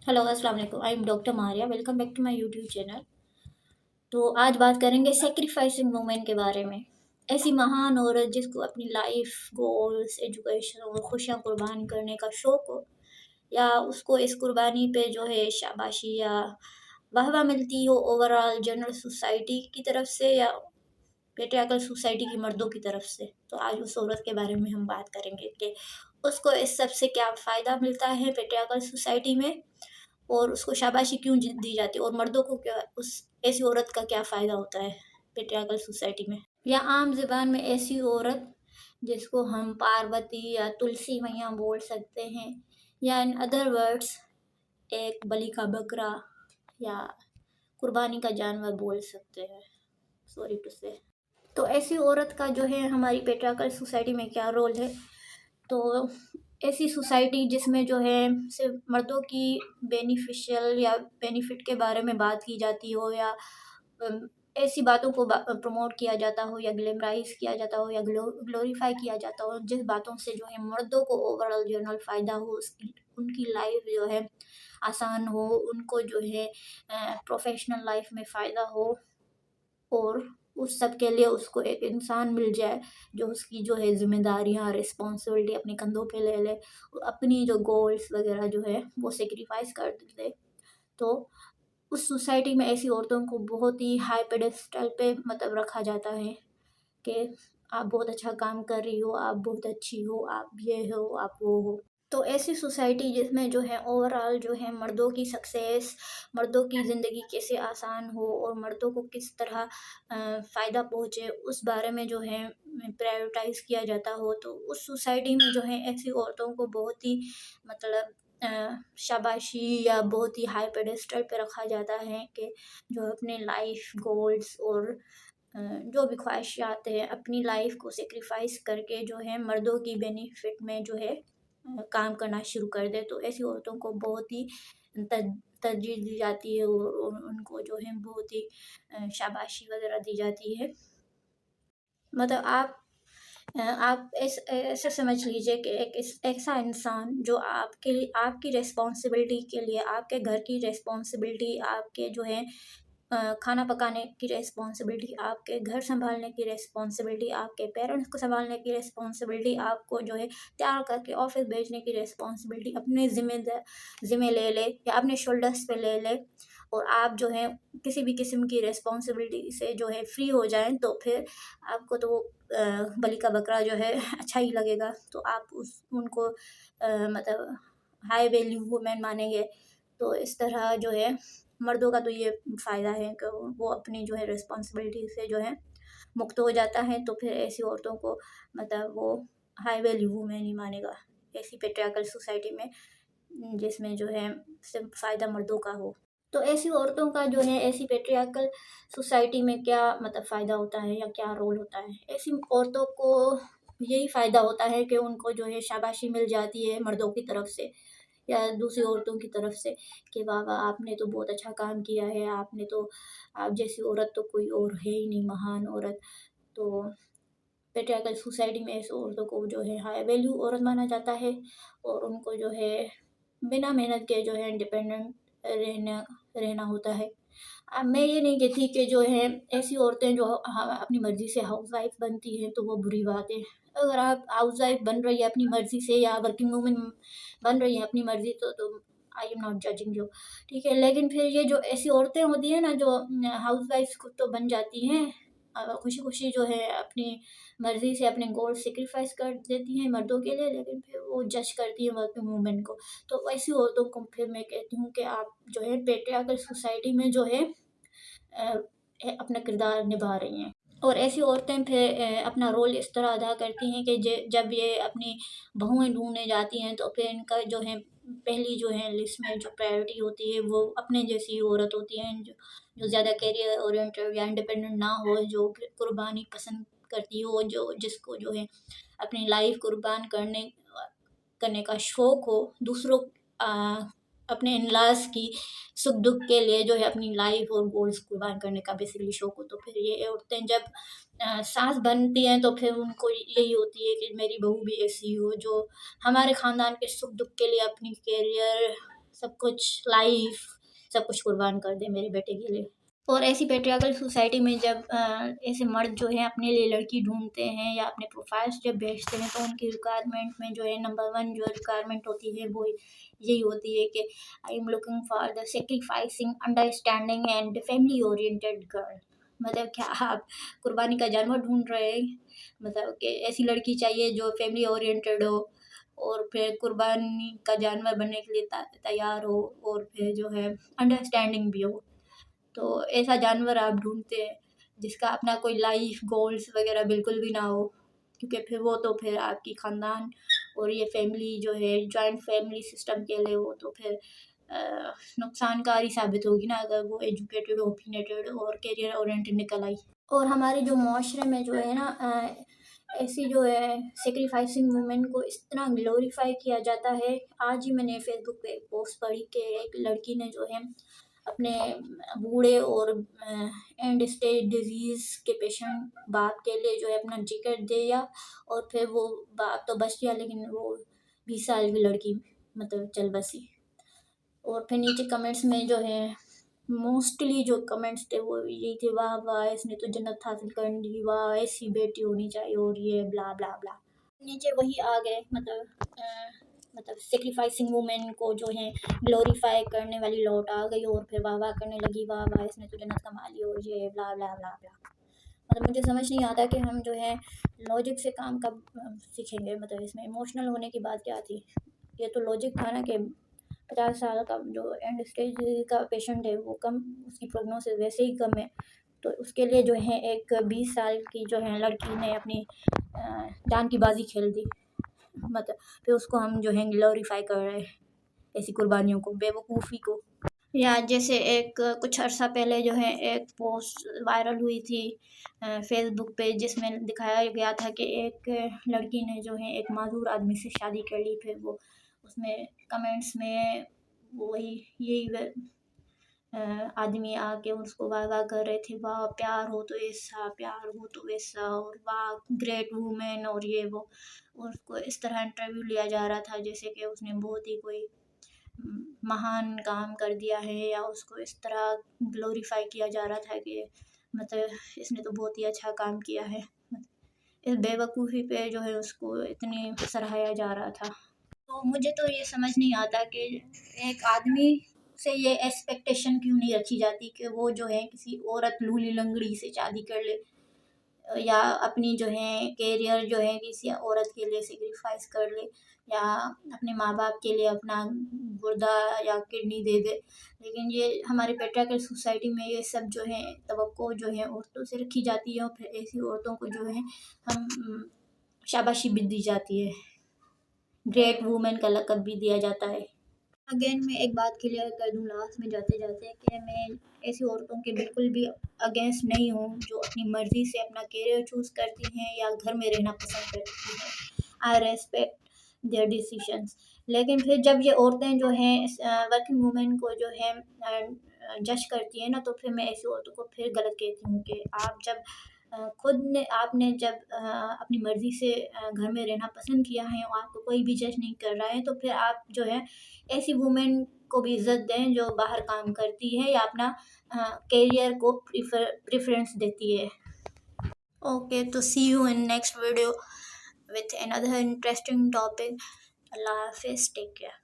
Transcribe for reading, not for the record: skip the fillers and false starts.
Hello अस्सलाम वालेकुम। I am doctor Maria. Welcome back to my YouTube channel. तो आज बात करेंगे सेक्रीफाइसिंग वुमेन के बारे में। ऐसी महान औरत जिसको अपनी लाइफ, गोल्स, एजुकेशन और खुशियाँ कुर्बान करने का शौक़ हो, या उसको इस कुर्बानी पे जो है शाबाशी या वाहवा मिलती हो ओवरऑल जनरल सोसाइटी की तरफ से या पेट्रियार्कल सोसाइटी की मर्दों की तरफ से। तो आज उस औरत के बारे में हम बात करेंगे कि उसको इस सब से क्या फ़ायदा मिलता है पेट्रियार्कल सोसाइटी में, और उसको शाबाशी क्यों दी जाती है, और मर्दों को क्या उस ऐसी औरत का क्या फ़ायदा होता है पेट्रियार्कल सोसाइटी में। या आम ज़बान में ऐसी औरत जिसको हम पार्वती या तुलसी मैया बोल सकते हैं, या इन अदर वर्ड्स एक बलि का बकरा या कुर्बानी का जानवर बोल सकते हैं, सॉरी टू से। तो ऐसी औरत का जो है हमारी पेट्रियार्कल सोसाइटी में क्या रोल है। तो ऐसी सोसाइटी जिसमें जो है सिर्फ मर्दों की बेनिफिशियल या बेनिफिट के बारे में बात की जाती हो, या ऐसी बातों को प्रमोट किया जाता हो, या ग्लैमराइज किया जाता हो, या ग्लोरीफाई किया जाता हो, जिस बातों से जो है मर्दों को ओवरऑल जनरल फ़ायदा हो, उसकी उनकी लाइफ जो है आसान हो, उनको जो है प्रोफेशनल लाइफ में फ़ायदा हो, और उस सब के लिए उसको एक इंसान मिल जाए जो उसकी जो है ज़िम्मेदारियाँ, रिस्पॉन्सिबिलिटी अपने कंधों पे ले ले, और अपनी जो गोल्स वगैरह जो है वो सेक्रीफाइस कर दे। तो उस सोसाइटी में ऐसी औरतों को बहुत ही हाई पेडेस्टल पे मतलब रखा जाता है कि आप बहुत अच्छा काम कर रही हो, आप बहुत अच्छी हो, आप ये हो, आप वो हो। तो ऐसी सोसाइटी जिसमें जो है ओवरऑल जो है मर्दों की सक्सेस, मर्दों की ज़िंदगी कैसे आसान हो, और मर्दों को किस तरह फ़ायदा पहुँचे, उस बारे में जो है प्रायोरिटाइज़ किया जाता हो, तो उस सोसाइटी में जो है ऐसी औरतों को बहुत ही मतलब शाबाशी या बहुत ही हाई पेडेस्टल पे रखा जाता है कि जो अपने लाइफ गोल्स और जो भी ख्वाहिशात हैं अपनी लाइफ को सेक्रीफाइस करके जो है मर्दों की बेनिफिट में जो है काम करना शुरू कर दे। तो ऐसी औरतों को बहुत ही तरजीह दी जाती है, और उनको जो है बहुत ही शाबाशी वगैरह दी जाती है। मतलब आप ऐसे समझ लीजिए कि एक ऐसा इंसान जो आपके लिए, आपकी रिस्पॉन्सिबिलिटी के लिए, आपके घर की रिस्पॉन्सिबिलिटी, आपके जो है खाना पकाने की रिस्पॉन्सिबिलिटी, आपके घर सँभालने की रिस्पॉन्सिबिलिटी, आपके पेरेंट्स को सँभालने की रिस्पॉन्सिबिलिटी, आपको जो है तैयार करके ऑफ़िस भेजने की रिस्पॉन्सिबिलिटी अपने ज़िम्मे ले ले, या अपने शोल्डर्स पे ले ले, और आप जो है किसी भी किस्म की रिस्पॉन्सिबिलिटी से जो है फ्री हो जाएँ, तो फिर आपको तो बलि का बकरा जो है अच्छा ही लगेगा। तो आप उनको मतलब हाई वैल्यू वुमेन मानेंगे। तो इस तरह जो है मर्दों का तो ये फ़ायदा है कि वो अपनी जो है रिस्पॉन्सिबिलिटी से जो है मुक्त हो जाता है। तो फिर ऐसी औरतों को मतलब वो हाई वैल्यू वुमेन ही मानेगा, ऐसी पेट्रियार्कल सोसाइटी में जिसमें जो है सिर्फ फ़ायदा मर्दों का हो। तो ऐसी औरतों का जो है ऐसी पेट्रियार्कल सोसाइटी में क्या मतलब फ़ायदा होता है, या क्या रोल होता है। ऐसी औरतों को यही फ़ायदा होता है कि उनको जो है शाबाशी मिल जाती है मर्दों की तरफ से या दूसरी औरतों की तरफ से कि वाह वाह, आपने तो बहुत अच्छा काम किया है, आपने तो, आप जैसी औरत तो कोई और है ही नहीं, महान औरत। तो पेट्रियार्कल सोसाइटी में ऐसी औरतों को जो है हाई वैल्यू औरत माना जाता है, और उनको जो है बिना मेहनत के जो है इंडिपेंडेंट रहना रहना होता है। मैं ये नहीं कहती कि जो है ऐसी औरतें जो अपनी मर्ज़ी से हाउसवाइफ़ बनती हैं तो वो बुरी बात है। अगर आप हाउसवाइफ़ बन रही है अपनी मर्ज़ी से, या वर्किंग वूमेन बन रही हैं अपनी मर्ज़ी, तो I am not judging you, ठीक है। लेकिन फिर ये जो ऐसी औरतें होती हैं ना जो हाउसवाइफ़ खुद तो बन जाती हैं, खुशी-खुशी जो है अपनी मर्ज़ी से अपने गोल सैक्रिफ़ाइस कर देती हैं मर्दों के लिए, लेकिन फिर वो जज करती हैं वर्किंग वूमेन को। तो ऐसी औरतों को फिर मैं कहती हूँ कि आप जो है पेट्रियार्कल सोसाइटी में जो है अ, अपना किरदार निभा रही हैं। और ऐसी औरतें फिर अपना रोल इस तरह अदा करती हैं कि जब ये अपनी बहुएँ ढूँढने जाती हैं, तो फिर इनका जो है पहली जो है लिस्ट में जो प्रायोरिटी होती है वो अपने जैसी औरत होती हैं, जो ज़्यादा करियर ओरिएंटेड या इंडिपेंडेंट ना हो, जो कुर्बानी पसंद करती हो, जो जिसको जो है अपनी लाइफ कुर्बान करने का शौक़ हो, दूसरों अ, अपने इन-लॉज़ की सुख-दुःख के लिए जो है अपनी लाइफ और गोल्स कुर्बान करने का बेसिकली शौक़ हो। तो फिर ये औरतें जब सास बनती हैं, तो फिर उनको यही होती है कि मेरी बहू भी ऐसी हो जो हमारे ख़ानदान के सुख-दुःख के लिए अपनी करियर सब कुछ लाइफ सब कुछ कुर्बान कर दे मेरे बेटे के लिए। और ऐसी पेट्रियार्कल सोसाइटी में जब ऐसे मर्द जो है अपने लिए लड़की ढूंढते हैं या अपने प्रोफाइल्स जब भेजते हैं, तो उनकी रिक्वायरमेंट में जो है नंबर 1 जो रिक्वायरमेंट होती है वो यही होती है कि I am looking for the sacrificing understanding and family oriented girl. मतलब क्या आप कुर्बानी का जानवर ढूंढ रहे हैं? मतलब कि ऐसी लड़की चाहिए जो फैमिली ओरिएंटेड हो और फिर कुर्बानी का जानवर बनने के लिए तैयार हो और फिर जो है अंडरस्टैंडिंग भी हो। तो ऐसा जानवर आप ढूंढते हैं जिसका अपना कोई लाइफ गोल्स वगैरह बिल्कुल भी ना हो, क्योंकि फिर वो तो फिर आपकी ख़ानदान और ये फैमिली जो है जॉइंट फैमिली सिस्टम के लिए वो तो फिर नुकसानकारी साबित होगी ना, अगर वो एजुकेटेड ओपिनेटेड और करियर ओरिएंटेड निकल आई। और हमारे जो माशरे में जो है ना ऐसी जो है सेक्रीफाइसिंग वुमेन को इतना ग्लोरीफाई किया जाता है। आज ही मैंने फेसबुक पे एक पोस्ट पढ़ी कि एक लड़की ने जो है अपने बूढ़े और एंड स्टेज डिजीज़ के पेशेंट बाप के लिए जो है अपना जिगर दिया, और फिर वो बाप तो बच गया लेकिन वो 20 साल की लड़की मतलब चल बसी। और फिर नीचे कमेंट्स में जो है मोस्टली जो कमेंट्स थे वो यही थे, वाह वाह इसने तो जन्नत हासिल कर ली, वाह ऐसी बेटी होनी चाहिए और ये ब्ला ब्ला ब्ला। नीचे वही आ गए मतलब सेक्रीफाइसिंग वुमेन को जो है ग्लोरीफाई करने वाली लौट आ गई और फिर वाह वाह करने लगी, वाह वाह इसने तो जन्नत कमा ली और ये ब्ला ब्ला ब्ला ब्ला। मतलब मुझे समझ नहीं आता कि हम जो है लॉजिक से काम कब सीखेंगे। मतलब इसमें इमोशनल होने की बात क्या थी? ये तो लॉजिक था ना कि 50 साल का जो एंड स्टेज का पेशेंट है वो कम, उसकी प्रोग्नोसिस वैसे ही कम है, तो उसके लिए जो है एक 20 साल की जो है लड़की ने अपनी जान की बाजी खेल दी। मतलब फिर उसको हम जो है ग्लोरीफाई कर रहे हैं ऐसी कुर्बानियों को, बेवकूफ़ी को। या जैसे एक कुछ अर्सा पहले जो है एक पोस्ट वायरल हुई थी फेसबुक पे, जिसमें दिखाया गया था कि एक लड़की ने जो है एक मासूर आदमी से शादी कर ली। फिर वो उसमें कमेंट्स में वही यही आदमी आके उसको वाह वाह कर रहे थे, वाह प्यार हो तो ऐसा, प्यार हो तो वैसा, और वाह ग्रेट वूमेन और ये वो। और उसको इस तरह इंटरव्यू लिया जा रहा था जैसे कि उसने बहुत ही कोई महान काम कर दिया है, या उसको इस तरह ग्लोरीफाई किया जा रहा था कि मतलब इसने तो बहुत ही अच्छा काम किया है। इस बेवकूफ़ी पे जो है उसको इतनी सराहाया जा रहा था। तो मुझे तो ये समझ नहीं आता कि एक आदमी से ये एक्सपेक्टेशन क्यों नहीं रखी जाती कि वो जो है किसी औरत लूली लंगड़ी से शादी कर ले, या अपनी जो है कैरियर जो है किसी औरत के लिए सेक्रीफाइस कर ले, या अपने माँ बाप के लिए अपना गुर्दा या किडनी दे दे। लेकिन ये हमारे पेट्रियार्कल सोसाइटी में ये सब जो है तवक्को जो है औरतों से रखी जाती है, और फिर ऐसी औरतों को जो है हम शाबाशी भी दी जाती है, ग्रेट वूमेन का लक़ब भी दिया जाता है। अगेन मैं एक बात क्लियर कर दूँ लास्ट में जाते जाते कि मैं ऐसी औरतों के बिल्कुल भी अगेंस्ट नहीं हूँ जो अपनी मर्ज़ी से अपना करियर चूज़ करती हैं या घर में रहना पसंद करती हैं। आई रेस्पेक्ट देयर डिसीजंस। लेकिन फिर जब ये औरतें जो हैं वर्किंग वूमेन को जो है जज करती हैं ना, तो फिर मैं ऐसी औरतों को फिर गलत कहती हूँ कि आप जब खुद ने आपने जब अपनी मर्ज़ी से घर में रहना पसंद किया है और आपको कोई भी जज नहीं कर रहा है, तो फिर आप जो है ऐसी वुमेन को भी इज़्ज़त दें जो बाहर काम करती है या अपना करियर को प्रेफ़रेंस देती है। ओके, तो see you in next video with another interesting topic. Allah Hafiz, take care.